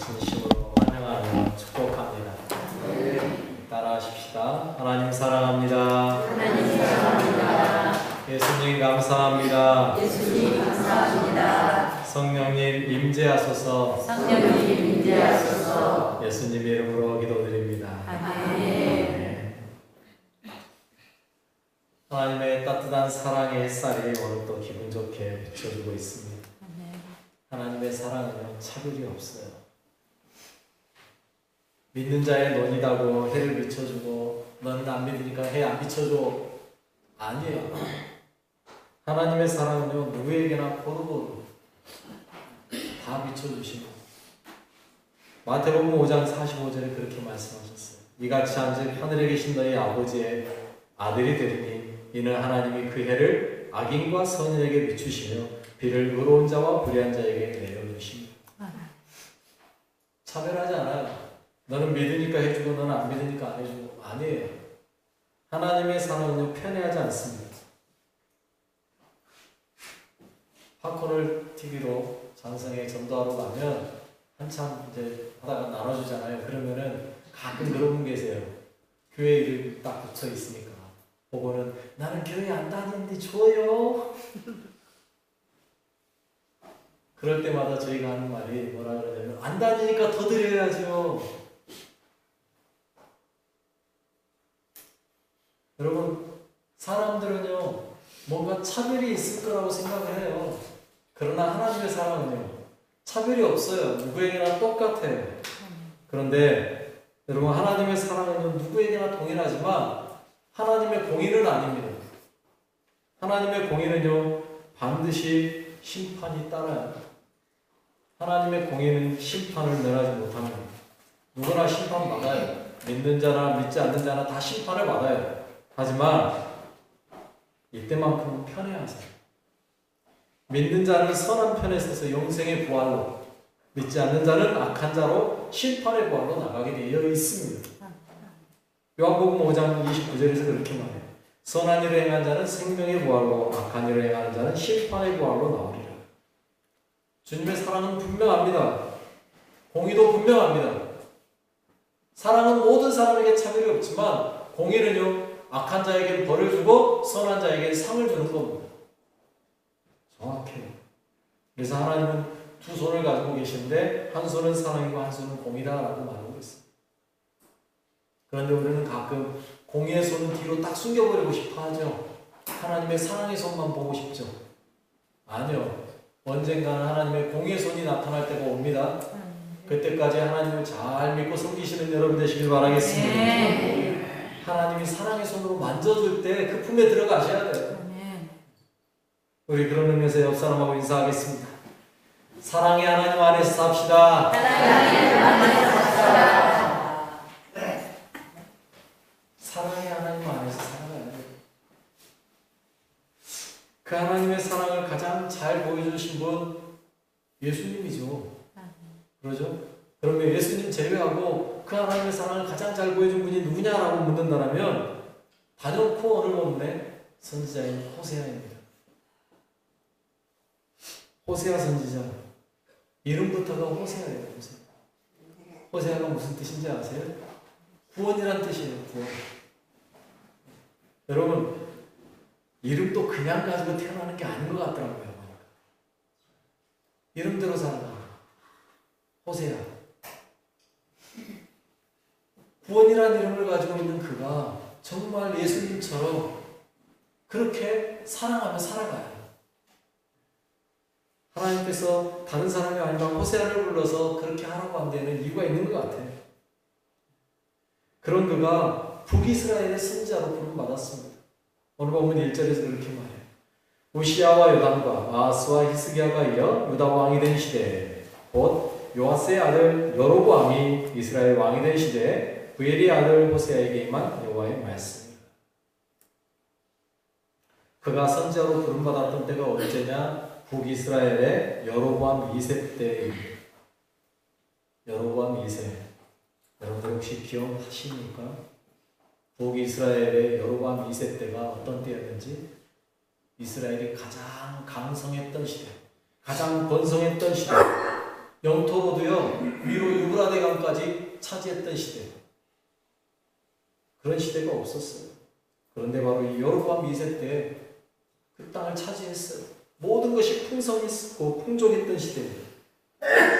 진심으로 환영하며 축복합니다. 따라하십시다. 하나님 사랑합니다. 하나님 사랑합니다. 예수님 감사합니다. 예수님 감사합니다. 성령님 임재하소서. 성령님 임재하소서. 예수님 이름으로 기도드립니다. 아멘. 하나님의 따뜻한 사랑의 햇살이 오늘 또 기분 좋게 비춰주고 있습니다. 하나님의 사랑은 차별이 없어요. 믿는 자의 논이다고 해를 비춰주고 너는 안 믿으니까 해 안 비춰줘. 아니에요. 하나님의 사랑은요 누구에게나 고루고루 다 비춰주시고 마태복음 5장 45절에 그렇게 말씀하셨어요. 이같이 한즉 하늘에 계신 너희 아버지의 아들이 되리니 이는 하나님이 그 해를 악인과 선인에게 비추시며 비를 의로운 자와 불의한 자에게 내려주십니다. 차별하지 않아요. 너는 믿으니까 해주고 너는 안 믿으니까 안 해주고. 아니에요. 하나님의 사랑은요 편애하지 않습니다. 팝콘을 TV로 장성에 전도하러 가면 한참 이제 하다가 나눠주잖아요. 그러면은 가끔 그런 분 계세요. 교회 이름이 딱 붙여 있으니까 보고는 나는 교회 안 다니는데 줘요. 그럴 때마다 저희가 하는 말이 뭐라 그러냐면 안 다니니까 더 드려야죠. 여러분 사람들은요 뭔가 차별이 있을 거라고 생각을 해요. 그러나 하나님의 사랑은요 차별이 없어요. 누구에게나 똑같아요. 그런데 여러분 하나님의 사랑은요 누구에게나 동일하지만 하나님의 공의는 아닙니다. 하나님의 공의는요 반드시 심판이 따라요. 하나님의 공의는 심판을 면하지 못합니다. 누구나 심판받아요. 믿는 자나 믿지 않는 자나 다 심판을 받아요. 하지만 이때만큼은 편애하세요. 믿는 자는 선한 편에 서서 영생의 부활로, 믿지 않는 자는 악한 자로 심판의 부활로 나가게 되어 있습니다. 요한복음 5장 29절에서 그렇게 말해요. 선한 일을 행한 자는 생명의 부활로, 악한 일을 행하는 자는 심판의 부활로 나오리라. 주님의 사랑은 분명합니다. 공의도 분명합니다. 사랑은 모든 사람에게 차별이 없지만 공의는요 악한 자에게는 벌을 주고 선한 자에게는 상을 주는 겁니다. 정확해요. 그래서 하나님은 두 손을 가지고 계신데 한 손은 사랑이고 한 손은 공의다라고 말하고 있습니다. 그런데 우리는 가끔 공의의 손은 뒤로 딱 숨겨버리고 싶어 하죠. 하나님의 사랑의 손만 보고 싶죠. 아니요. 언젠가는 하나님의 공의의 손이 나타날 때가 옵니다. 그때까지 하나님을 잘 믿고 섬기시는 여러분 되시길 바라겠습니다. 하나님이 사랑의 손으로 만져줄 때 그 품에 들어가셔야 돼요. 우리 그런 의미에서 옆 사람하고 인사하겠습니다. 사랑의 하나님 안에서 삽시다. 사랑의 하나님 안에서 살아가야 돼요. 그 하나님의 사랑을 가장 잘 보여주신 분 예수님이죠. 그러죠? 그러면 예수님 제외하고 그 하나님의 사랑을 가장 잘 보여준 분이 누구냐라고 묻는다면 단연코 어느 몸에 선지자인 호세아입니다. 호세아 선지자 이름부터가 호세아예요. 호세아가 무슨 뜻인지 아세요? 구원이란 뜻이에요. 구원. 여러분 이름도 그냥 가지고 태어나는 게 아닌 것 같더라고요. 이름대로 살아가. 호세아. 구원이라는 이름을 가지고 있는 그가 정말 예수님처럼 그렇게 사랑하며 살아가요. 하나님께서 다른 사람이 아니라 호세아를 불러서 그렇게 하라고 한 데는 이유가 있는 것 같아요. 그런 그가 북이스라엘의 선지자로 부름받았습니다. 오늘 보면 1절에서 그렇게 말해요. 우시아와 요담과 아하스와 히스기야가 이어 유다 왕이 된 시대에 곧 요아스의 아들 여로보암이 이스라엘 왕이 된 시대에 부엘의 아들 호세아에게 임한 여호와의 말씀입니다. 그가 선지자로 부름받았던 때가 언제냐? 북이스라엘의 여로보암 2세 때입니다. 여로보암 2세. 여러분들 혹시 기억하십니까? 북이스라엘의 여로보암 2세 때가 어떤 때였는지? 이스라엘이 가장 강성했던 시대, 가장 번성했던 시대, 영토로도요 위로 땅까지 차지했던 시대. 그런 시대가 없었어요. 그런데 바로 이 여로보암 2세 때 그 땅을 차지했어요. 모든 것이 풍성했고 풍족했던 시대입니다.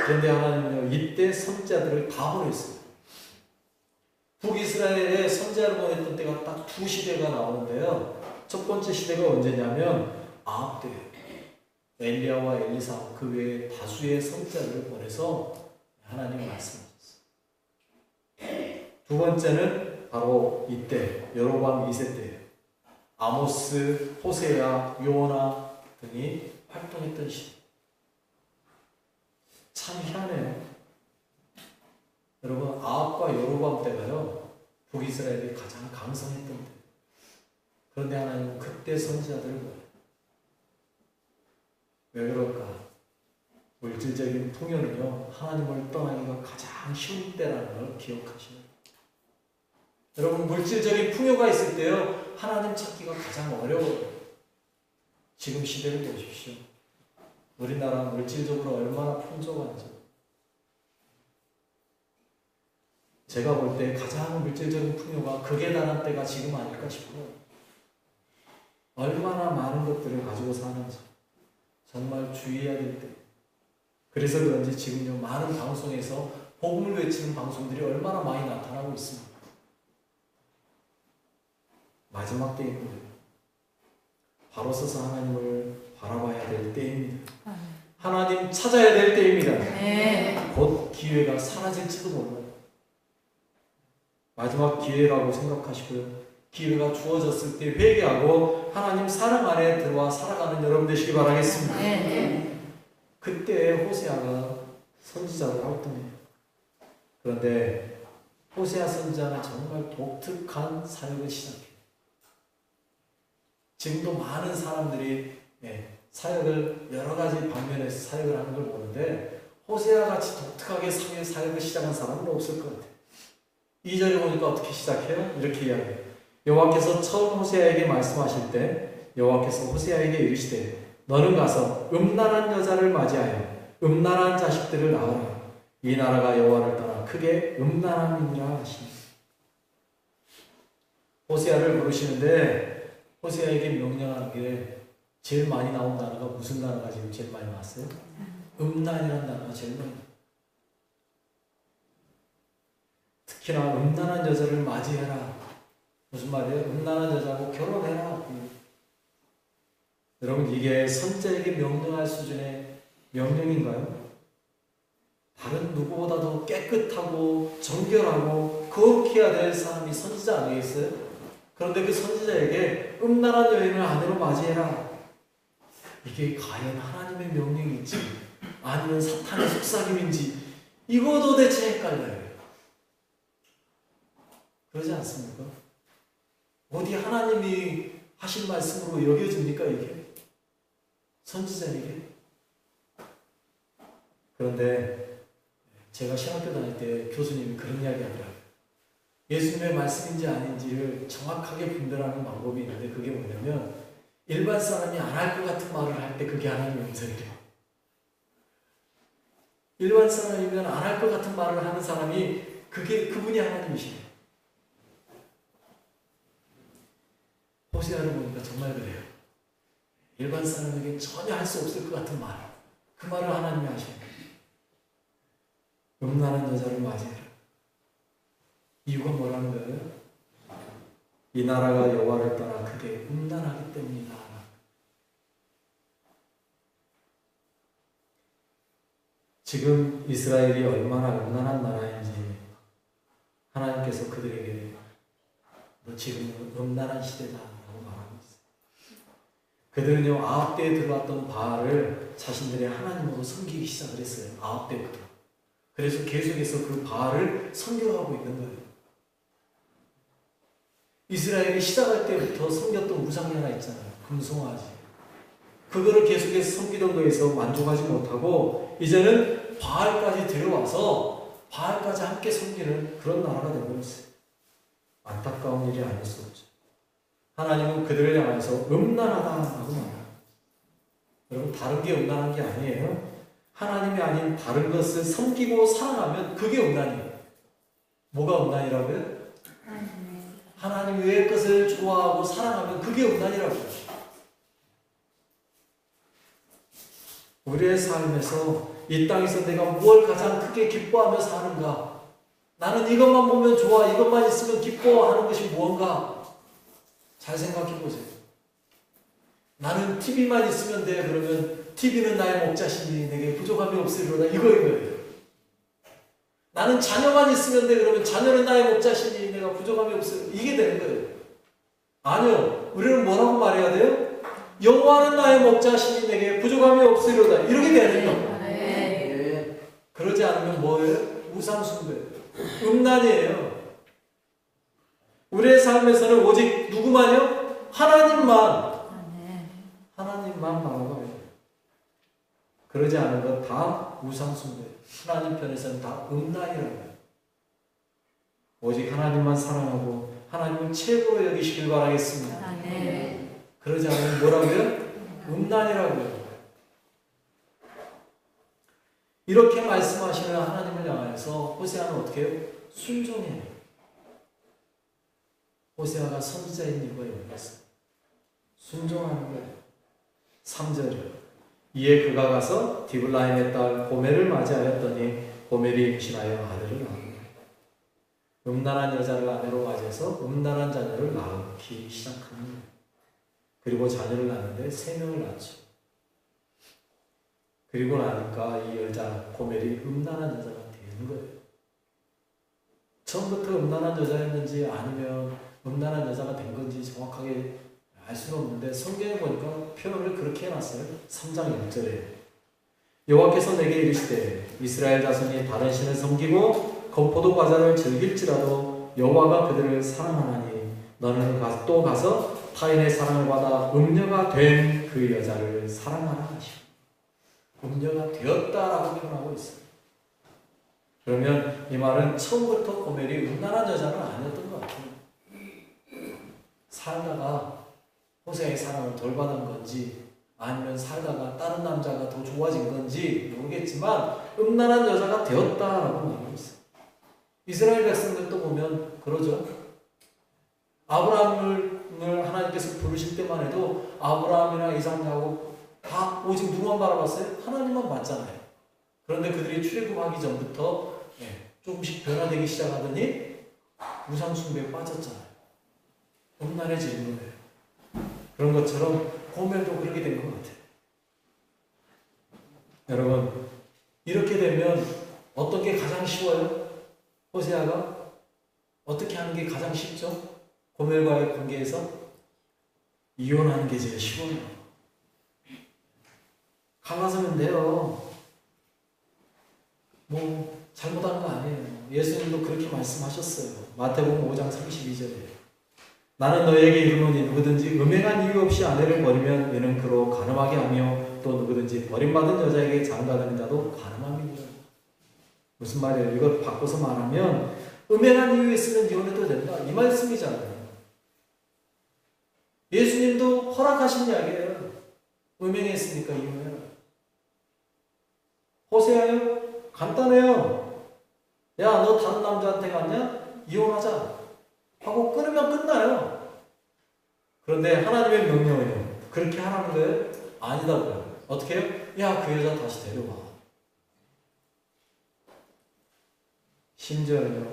그런데 하나님은요, 이때 선지자들을 다 보냈어요. 북이스라엘에 선지자를 보냈던 때가 딱 두 시대가 나오는데요. 첫 번째 시대가 언제냐면 아합 때 엘리야와 엘리사 그 외에 다수의 선지자들을 보내서 하나님이 말씀하셨어요. 두 번째는 바로 이때 여로보암 2세 때 아모스, 호세야, 요나 등이 활동했던 시대. 참 희한해요. 여러분, 아합과 여로보암 때가요, 북이스라엘이 가장 강성했던 때. 그런데 하나님은 그때 선지자들을 보내요. 왜 그럴까? 물질적인 풍요는요, 하나님을 떠나기가 가장 쉬운 때라는 걸 기억하시는 거예요. 여러분, 물질적인 풍요가 있을 때요, 하나님 찾기가 가장 어려워요. 지금 시대를 보십시오. 우리나라 물질적으로 얼마나 풍족한지. 제가 볼 때 가장 물질적인 풍요가 극에 달한 때가 지금 아닐까 싶어요. 얼마나 많은 것들을 가지고 사는지 정말 주의해야 될 때. 그래서 그런지 지금요, 많은 방송에서 복음을 외치는 방송들이 얼마나 많이 나타나고 있습니다. 마지막 때입니다. 바로 서서 하나님을 바라봐야 될 때입니다. 하나님 찾아야 될 때입니다. 네. 곧 기회가 사라질지도 몰라요. 마지막 기회라고 생각하시고요. 기회가 주어졌을 때 회개하고 하나님 사랑 안에 들어와 살아가는 여러분 되시기 바라겠습니다. 네. 그때 호세아가 선지자로 활동해요. 그런데 호세아 선지자는 정말 독특한 사역을 시작해요. 지금도 많은 사람들이 사역을 여러 가지 방면에서 사역을 하는 걸 보는데 호세아 같이 독특하게 사역을 시작한 사람은 없을 것 같아요. 2절에 보니까 어떻게 시작해요? 이렇게 이야기해요. 여호와께서 처음 호세아에게 말씀하실 때 여호와께서 호세아에게 이르시되 너는 가서 음란한 여자를 맞이하여 음란한 자식들을 낳으라. 이 나라가 여호와를 떠나 크게 음란함이니라 하시니. 호세아를 부르시는데 호세아에게 명령하는 게 제일 많이 나온 단어가 무슨 단어가 지금 제일 많이 나왔어요? 음란이라는 단어가 제일 많이 나와요. 특히나 음란한 여자를 맞이해라. 무슨 말이에요? 음란한 여자하고 결혼해라. 여러분, 이게 선지자에게 명령할 수준의 명령인가요? 다른 누구보다도 깨끗하고 정결하고 거룩해야 될 사람이 선지자 아니겠어요? 그런데 그 선지자에게 음란한 여인을 아내로 맞이해라. 이게 과연 하나님의 명령인지 아니면 사탄의 속삭임인지 이거 도대체 헷갈려요. 그러지 않습니까? 어디 하나님이 하신 말씀으로 여겨집니까 이게? 선지자에게? 그런데 제가 신학교 다닐 때 교수님이 그런 이야기 하더라고요. 예수님의 말씀인지 아닌지를 정확하게 분별하는 방법이 있는데 그게 뭐냐면 일반 사람이 안 할 것 같은 말을 할 때 그게 하나님의 음성이래요. 일반 사람이면 안 할 것 같은 말을 하는 사람이 그분이 하나님이시래요. 호세아를 보니까 정말 그래요. 일반 사람에게 전혀 할 수 없을 것 같은 말, 그 말을 하나님이 하시는 거예요. 음란한 여자를 맞이해라. 이유가 뭐라는 거예요? 이 나라가 여호와를 떠나 크게 음란하기 때문이다. 지금 이스라엘이 얼마나 음란한 나라인지 하나님께서 그들에게 너 지금 음란한 시대다라고 말하고 있어요. 그들은요, 아합 때에 들어왔던 바알을 자신들의 하나님으로 섬기기 시작을 했어요. 아합 때부터. 그래서 계속해서 그 바알을 섬겨가고 있는 거예요. 이스라엘이 시작할 때부터 섬겼던 우상이 하나 있잖아요. 금송아지. 그거를 계속해서 섬기던 거에서 만족하지 못하고 이제는 바알까지 데려와서 바알까지 함께 섬기는 그런 나라가 되어버렸어요. 안타까운 일이 아닐 수 없죠. 하나님은 그들을 향해서 음란하다라고 말해요. 여러분, 다른 게 음란한 게 아니에요. 하나님이 아닌 다른 것을 섬기고 사랑하면 그게 음란이에요. 뭐가 음란이라고요? 하나님 외의 것을 좋아하고 사랑하면 그게 음란이라고요. 우리의 삶에서 이 땅에서 내가 무엇을 가장 크게 기뻐하며 사는가? 나는 이것만 보면 좋아, 이것만 있으면 기뻐하는 것이 무언가? 잘 생각해 보세요. 나는 TV만 있으면 돼. 그러면 TV는 나의 목자시니 내게 부족함이 없으리로다. 이거인 거예요. 나는 자녀만 있으면 돼. 그러면 자녀는 나의 목자시니 내가 부족함이 없으리로다. 이게 되는 거예요. 아니요. 우리는 뭐라고 말해야 돼요? 여호와는 나의 목자시니 내게 부족함이 없으리로다. 이렇게 되는 거예요. 네. 그러지 않으면 뭐예요? 우상숭배예요. 음란이에요. 우리의 삶에서는 오직 누구만요? 하나님만 바라봐야 돼요. 그러지 않은 건 다 우상숭배. 하나님 편에서는 다 음란이라고 해요. 오직 하나님만 사랑하고 하나님을 최고로 여기시길 바라겠습니다. 그러지 않으면 뭐라고요? 음란이라고요. 이렇게 말씀하시는 하나님을 향해서 호세아는 어떻게 해요? 순종해요. 호세아가 선지자인 이유가 여기였어요. 순종하는 거예요. 3절이요. 이에 그가 가서 디블라임의 딸 고멜을 맞이하였더니 고멜이 임신하여 아들을 낳은 거예요. 음란한 여자를 아내로 맞이해서 음란한 자녀를 낳기 시작하는 거예요. 그리고 자녀를 낳는데 3명을 낳죠. 그리고 나니까 이 여자 고멜이 음란한 여자가 되는 거예요. 처음부터 음란한 여자였는지 아니면 음란한 여자가 된 건지 정확하게 알 수는 없는데 성경에 보니까 표현을 그렇게 해놨어요. 3장 1절에 여호와께서 내게 이르시되 이스라엘 자손이 다른 신을 섬기고 건포도 과자를 즐길지라도 여호와가 그들을 사랑하나니 너는 또 가서 타인의 사랑을 받아 음녀가 된 그 여자를 사랑하라 하시오. 음녀가 되었다라고 표현하고 있어요. 그러면 이 말은 처음부터 고멜이 음란한 여자는 아니었던 것 같아요. 살다가 호세아의 사랑을 덜 받은 건지 아니면 살다가 다른 남자가 더 좋아진 건지 모르겠지만 음란한 여자가 되었다라고 말하고 있어요. 이스라엘 백성들도 보면 그러죠. 아브라함을 하나님께서 부르실 때만 해도 아브라함이나 이삭, 야곱 다 오직 누구만 바라봤어요? 하나님만 봤잖아요. 그런데 그들이 출애굽하기 전부터 조금씩 변화되기 시작하더니 우상 숭배에 빠졌잖아요. 음란해지는 거예요. 그런 것처럼 고멜도 그렇게 된 것 같아요. 여러분, 이렇게 되면 어떤 게 가장 쉬워요? 호세아가 어떻게 하는 게 가장 쉽죠? 고멜과의 관계에서 이혼하는 게 제일 쉬워요. 갈라서면 돼요. 뭐 잘못한 거 아니에요. 예수님도 그렇게 말씀하셨어요. 마태복음 5장 32절에 나는 너에게 이르노니 누구든지 음행한 이유 없이 아내를 버리면 이는 그로 간음하게 하며 또 누구든지 버림받은 여자에게 장가드는 자도 간음함이니라. 무슨 말이에요? 이걸 바꿔서 말하면 음행한 이유 있으면 이혼해도 된다 이 말씀이잖아요. 예수님도 허락하신 이야기예요. 음행했으니까 이혼해라. 호세아요? 간단해요. 야, 너 다른 남자한테 갔냐? 이혼하자 하고 끊으면 끝나요. 그런데 하나님의 명령은요, 그렇게 하라는 거예요? 아니다고요. 어떻게 해요? 야, 그 여자 다시 데려와. 심지어는요,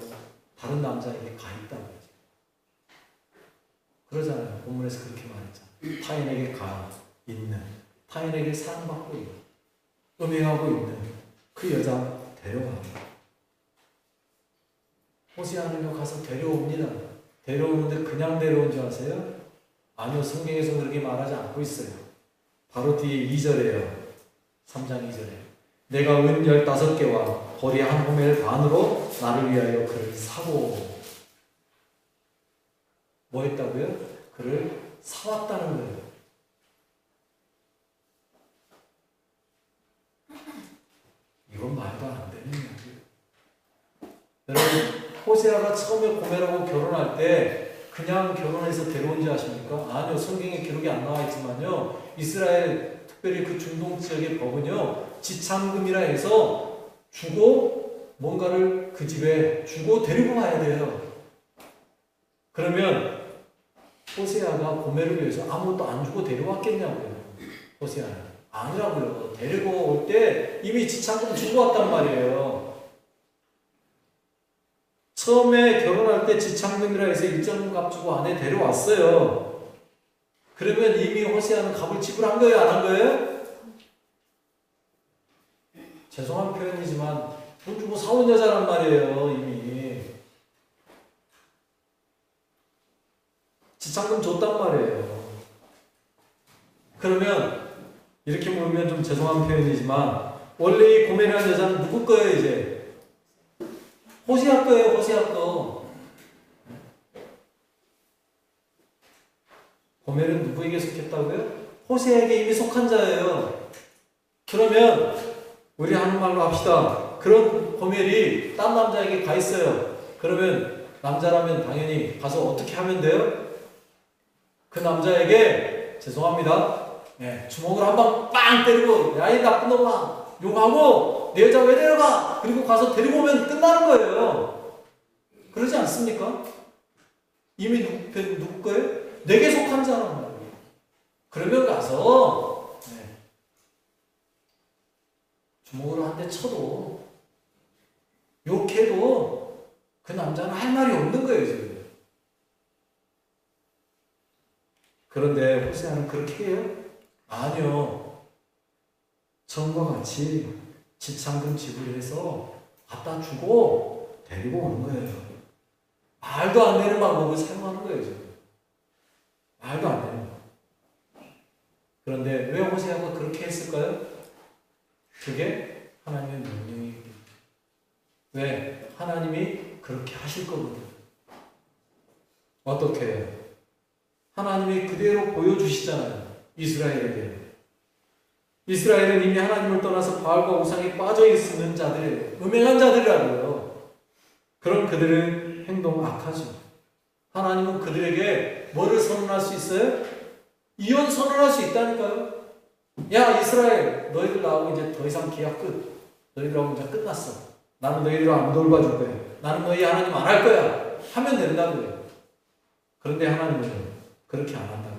다른 남자에게 가 있다고. 그러잖아요. 본문에서 그렇게 말했잖아요. 타인에게 가 있는, 타인에게 사랑받고 있는, 음행하고 있는 그 여자 데려와. 호세아는요 가서 데려옵니다. 데려오는데 그냥 데려온 줄 아세요? 아니요. 성경에서 그렇게 말하지 않고 있어요. 바로 뒤에 2절에요. 3장 2절에 내가 은 15개와 보리 한 호멜 반으로 나를 위하여 그를 사고 뭐 했다고요? 그를 사왔다는 거예요. 이건 말도 안 되는 얘기예요. 여러분, 호세아가 처음에 고멜하고 결혼할 때 그냥 결혼해서 데려온 줄 아십니까? 아니요. 성경에 기록이 안 나와 있지만요. 이스라엘, 특별히 그 중동 지역의 법은요. 지참금이라 해서 주고 뭔가를 그 집에 주고 데리고 와야 돼요. 그러면 호세아가 고멜을 위해서 아무것도 안 주고 데려왔겠냐고요. 호세아는 아니라고요. 데리고 올 때 이미 지참금 주고 왔단 말이에요. 처음에 결혼할 때 지참금이라 해서 일정 값 주고 아내 데려왔어요. 그러면 이미 호세아는 값을 지불한 거예요? 안 한 거예요? 죄송한 표현이지만 돈 주고 사온 여자란 말이에요. 이미 지참금 줬단 말이에요. 그러면 이렇게 물으면 좀 죄송한 표현이지만 원래 이 고멜이라는 여자는 누구 거예요? 이제 호세아 거예요. 호세아 거. 고멜은 누구에게 속했다고요? 호세아에게 이미 속한 자예요. 그러면 우리 하는 말로 합시다. 그런 고멜이 딴 남자에게 가 있어요. 그러면 남자라면 당연히 가서 어떻게 하면 돼요? 그 남자에게 죄송합니다. 네, 주먹을 한 방 빵 때리고 야 이 나쁜 놈아 욕하고 내 여자 왜 데려가? 그리고 가서 데리고 오면 끝나는 거예요. 그러지 않습니까? 이미 누구 거예요? 내게 속한 자란 말이에요. 그러면 가서 주먹으로 한 대 쳐도 욕해도 그 남자는 할 말이 없는 거예요. 지금. 그런데 호세아는 그렇게 해요? 아니요. 처음과 같이 지참금 지불해서 갖다 주고 데리고 오는 거예요. 말도 안 되는 방법을 사용하는 거예요. 지금. 말도 안 되는 거. 그런데 왜 호세아가 그렇게 했을까요? 그게 하나님의 명령이기 때문에. 왜? 하나님이 그렇게 하실 거거든요. 어떻게 해요? 하나님이 그대로 보여주시잖아요. 이스라엘에게. 이스라엘은 이미 하나님을 떠나서 바알과 우상에 빠져 있는 자들이에요. 음행한 자들이라고요. 그럼 그들은 행동 악하죠. 하나님은 그들에게 뭐를 선언할 수 있어요? 이혼 선언할 수 있다니까요. 야 이스라엘 너희들 나하고 이제 더 이상 계약 끝. 너희들하고 이제 끝났어. 나는 너희들 안 돌봐줄 거야. 나는 너희 하나님 안 할 거야. 하면 된다고요. 그런데 하나님은 그렇게 안 한다고요.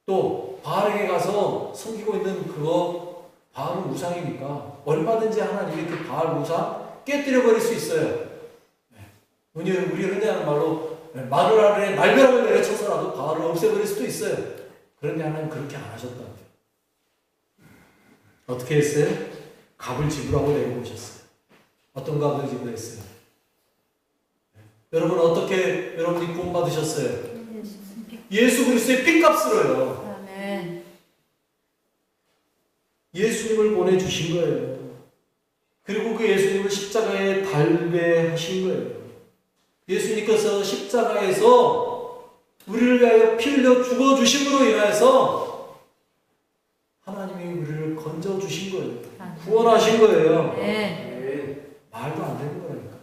또 바알에게 가서 섬기고 있는 그거 바알은 우상이니까 얼마든지 하나님이 그 바알 우상 깨뜨려 버릴 수 있어요. 우리 흔히 하는 말로 마누라에 날벼락을 내려쳐서라도 바알을 없애버릴 수도 있어요. 그런데 하나님 그렇게 안 하셨다고요. 어떻게 했어요? 값을 지불하고 내려오셨어요. 어떤 값을 지불했어요? 여러분 어떻게 여러분이 구원받으셨어요? 예수 그리스도의 핏값으로요. 아멘. 예수님을 보내주신 거예요. 그리고 그 예수님을 십자가에 달배하신 거예요. 예수님께서 십자가에서 우리를 위하여 피 흘려 죽어주심으로 인하여서 하나님이 우리를 건져주신 거예요. 구원하신 거예요. 네. 말도 안 되는 거라니까.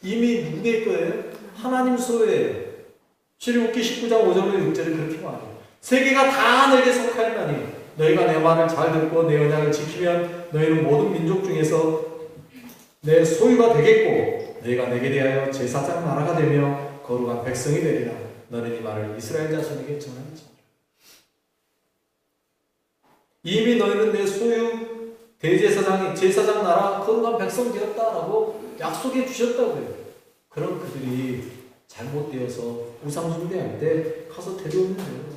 이미 누구의 거예요? 하나님 소유예요. 출애굽기 19장 5절로 6절에 그렇게 말해요. 세계가 다 내게 속하였나니 너희가 내 말을 잘 듣고 내 언약을 지키면 너희는 모든 민족 중에서 내 소유가 되겠고 너희가 내게 대하여 제사장 나라가 되며 거룩한 백성이 되리라. 너는 이 말을 이스라엘 자손에게 전하였지. 이미 너희는 내 소유 제사장 나라 거룩한 백성 되었다라고 약속해 주셨다고요. 그럼 그들이 잘못되어서 우상 숭배할 때 가서 데려오는 거예요.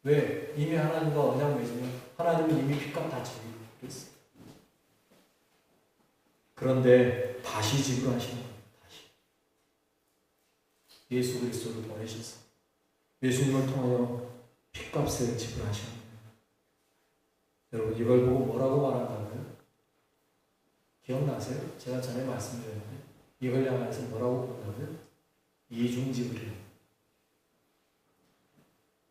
왜? 이미 하나님과 언약 맺으면 하나님은 이미 빚값 다 지불했어요. 그런데 다시 지불하시는 거예요. 다시. 예수 그리스도를 보내셔서 예수님을 통하여 빚값을 지불하시는 거예요. 여러분 이걸 보고 뭐라고 말한다고요? 기억나세요? 제가 전에 말씀드렸는데 이걸 향해서 뭐라고 본다고요? 이중지불이에요.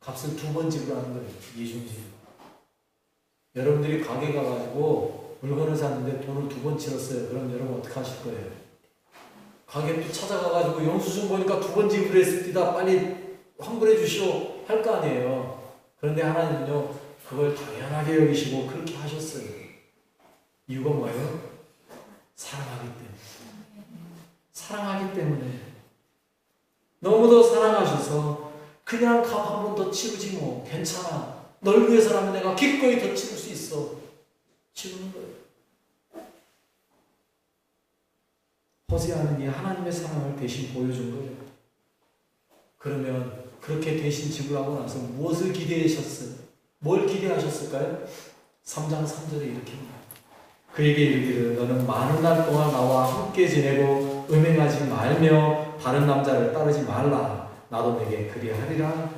값을 두 번 지불하는 거예요. 이중지불. 여러분들이 가게 가가지고 물건을 샀는데 돈을 두 번 치렀어요. 그럼 여러분 어떻게 하실 거예요? 가게 또 찾아가가지고 영수증 보니까 두 번 지불했습니다. 빨리 환불해 주시오 할 거 아니에요. 그런데 하나님은요 그걸 당연하게 여기시고 그렇게 하셨어요. 이유가 뭐예요? 사랑하기 때문에. 사랑하기 때문에. 너무도 사랑하셔서 그냥 값 한 번 더 치르지 뭐 괜찮아. 널 위해서라면 내가 기꺼이 더 치를 수 있어. 치르는 거예요. 호세아는 이 하나님의 사랑을 대신 보여준 거예요. 그러면 그렇게 대신 지불하고 나서 무엇을 기대하셨어요? 뭘 기대하셨을까요? 3장 3절에 이렇게 말합니다. 그에게 이르기를 너는 많은 날 동안 나와 함께 지내고 음행하지 말며 다른 남자를 따르지 말라. 나도 내게 그리하리라.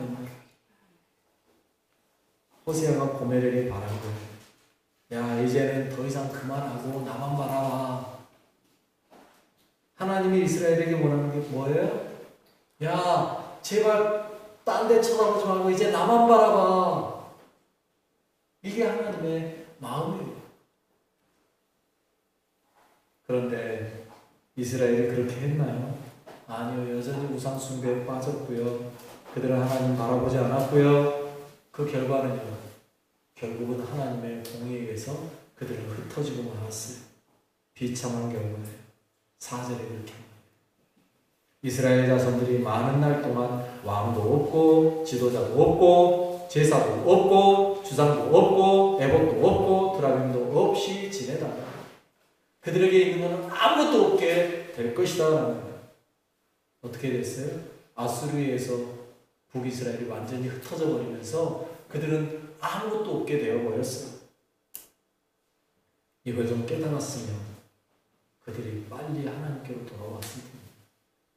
호세아가 고멜에게 바란 거예요. 야, 이제는 더 이상 그만하고 나만 바라봐. 하나님이 이스라엘에게 원하는 게 뭐예요? 야, 제발 딴 데 쳐다보지 말고 이제 나만 바라봐. 이게 하나님의 마음이에요. 그런데 이스라엘이 그렇게 했나요? 아니요. 여전히 우상 숭배에 빠졌고요. 그들은 하나님 바라보지 않았고요. 그 결과는요. 결국은 하나님의 공의에 의해서 그들은 흩어지고 말았어요. 비참한 결과예요. 4절에 이렇게 말해요. 이스라엘 자손들이 많은 날 동안 왕도 없고 지도자도 없고 제사도 없고 주상도 없고 애복도 없고 드라빔도 없이 지내다가 그들에게 있는 아무것도 없게 될 것이다 라는 거예요. 어떻게 됐어요? 아수르에서 북이스라엘이 완전히 흩어져 버리면서 그들은 아무것도 없게 되어버렸어요. 이걸 좀 깨달았으면 그들이 빨리 하나님께로 돌아왔을 텐데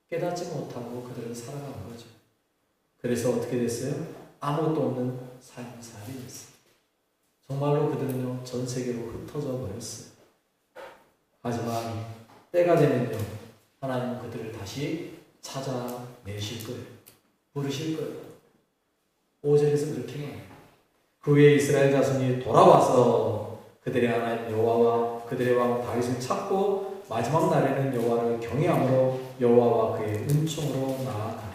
깨닫지 못하고 그들은 살아간 거죠. 그래서 어떻게 됐어요? 아무것도 없는 삶을 살게 됐어요. 정말로 그들은요 전 세계로 흩어져 버렸어요. 하지만 때가 되면요 하나님은 그들을 다시 찾아내실 거예요. 부르실 거예요. 5절에서 그렇게 말해요. 그 후에 이스라엘 자손이 돌아와서 그들의 하나님 여호와와 그들의 왕 다윗을 찾고 마지막 날에는 여호와를 경외함으로 여호와와 그의 은총으로 나아가리라.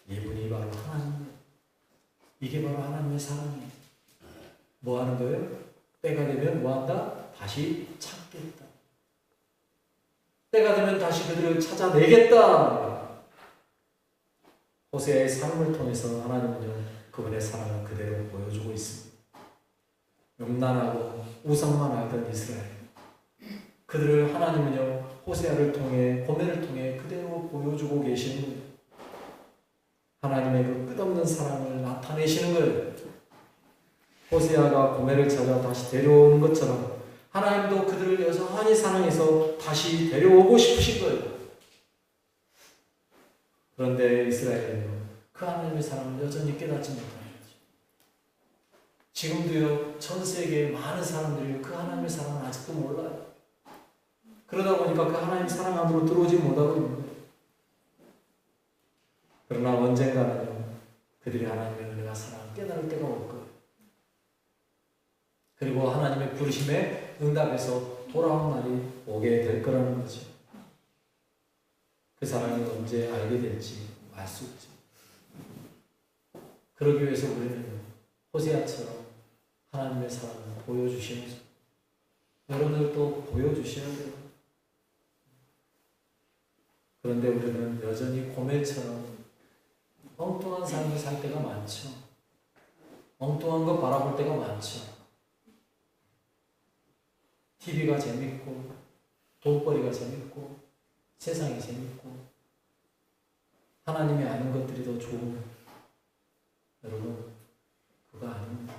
이분이 바로 하나님. 이게 바로 하나님의 사랑이에요. 뭐 하는 거예요? 때가 되면 뭐 한다? 다시 찾겠다. 때가 되면 다시 그들을 찾아내겠다. 호세아의 삶을 통해서 하나님은요 그분의 사랑을 그대로 보여주고 있습니다. 음란하고 우상만 알던 이스라엘 그들을 하나님은요 호세아를 통해 고멜을 통해 그대로 보여주고 계시는 거예요. 하나님의 그 끝없는 사랑을 나타내시는 거예요. 호세아가 고멜을 찾아 다시 데려오는 것처럼 하나님도 그들을 여전히 사랑해서 다시 데려오고 싶으신 거예요. 그런데 이스라엘은요 그 하나님의 사랑을 여전히 깨닫지 못하는 거죠. 지금도요 전 세계의 많은 사람들이 그 하나님의 사랑을 아직도 몰라요. 그러다 보니까 그 하나님 사랑 안으로 들어오지 못하고 있는 거예요. 그러나 언젠가는요 그들이 하나님의 은혜와 사랑을 깨달을 때가 올 거예요. 그리고 하나님의 부르심에 응답해서 돌아온 날이 오게 될 거라는 거죠. 그 사랑이 언제 알게 될지 알 수 없죠. 그러기 위해서 우리는 호세아처럼 하나님의 사랑을 보여주셔야죠. 여러분들도 보여주셔야 돼요. 그런데 우리는 여전히 고멜처럼 엉뚱한 삶을 살 때가 많죠. 엉뚱한 거 바라볼 때가 많죠. TV가 재밌고 돈벌이가 재밌고 세상이 재밌고 하나님이 아는 것들이 더 좋은 여러분 그거 아닙니다.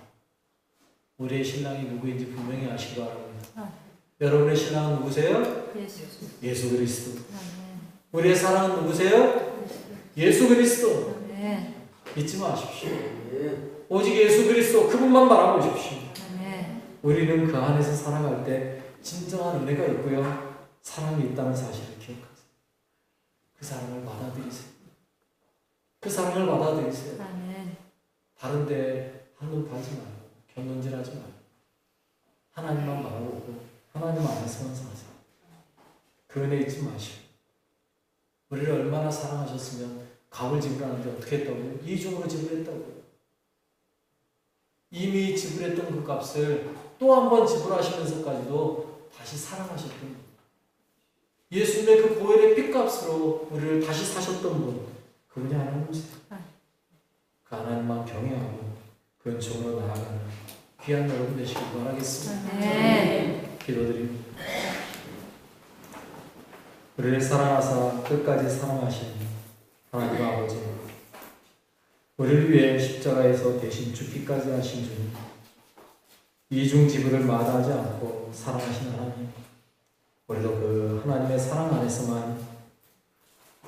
우리의 신랑이 누구인지 분명히 아시기 바랍니다. 여러분의 신랑은 누구세요? 예수 그리스도. 우리의 사랑은 누구세요? 예수 그리스도. 잊지 마십시오. 오직 예수 그리스도 그분만 바라보십시오. 우리는 그 안에서 살아갈 때 진정한 은혜가 있고요 사랑이 있다는 사실을 기억하세요. 그 사랑을 받아들이세요. 그 사랑을 받아들이세요. 다른 데 한눈 팔지 말고 곁눈질하지 말고 하나님만 바라보고 하나님 안에서만 사세요. 그 은혜 잊지 마시고 우리를 얼마나 사랑하셨으면 값을 지불하는데 어떻게 했다고요? 이중으로 지불했다고요. 이미 지불했던 그 값을 또 한 번 지불하시면서까지도 다시 사랑하셨던 분. 예수님의 그 보혈의 핏값으로 우리를 다시 사셨던 분. 그분이 하나님이세요. 그 하나님만 경외하고 그 은총으로 나아가는 귀한 여러분 되시길 바라겠습니다. 네. 기도드립니다. 우리를 사랑하사 끝까지 사랑하신 하나님 아버지, 우리를 위해 십자가에서 대신 죽기까지 하신 주님, 이중지불을 마다하지 않고 사랑하신 하나님, 우리도 그 하나님의 사랑 안에서만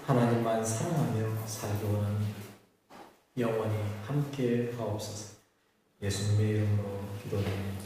하나님만 사랑하며 살기 원합니다. 영원히 함께 하옵소서. 예수님의 이름으로 기도드립니다.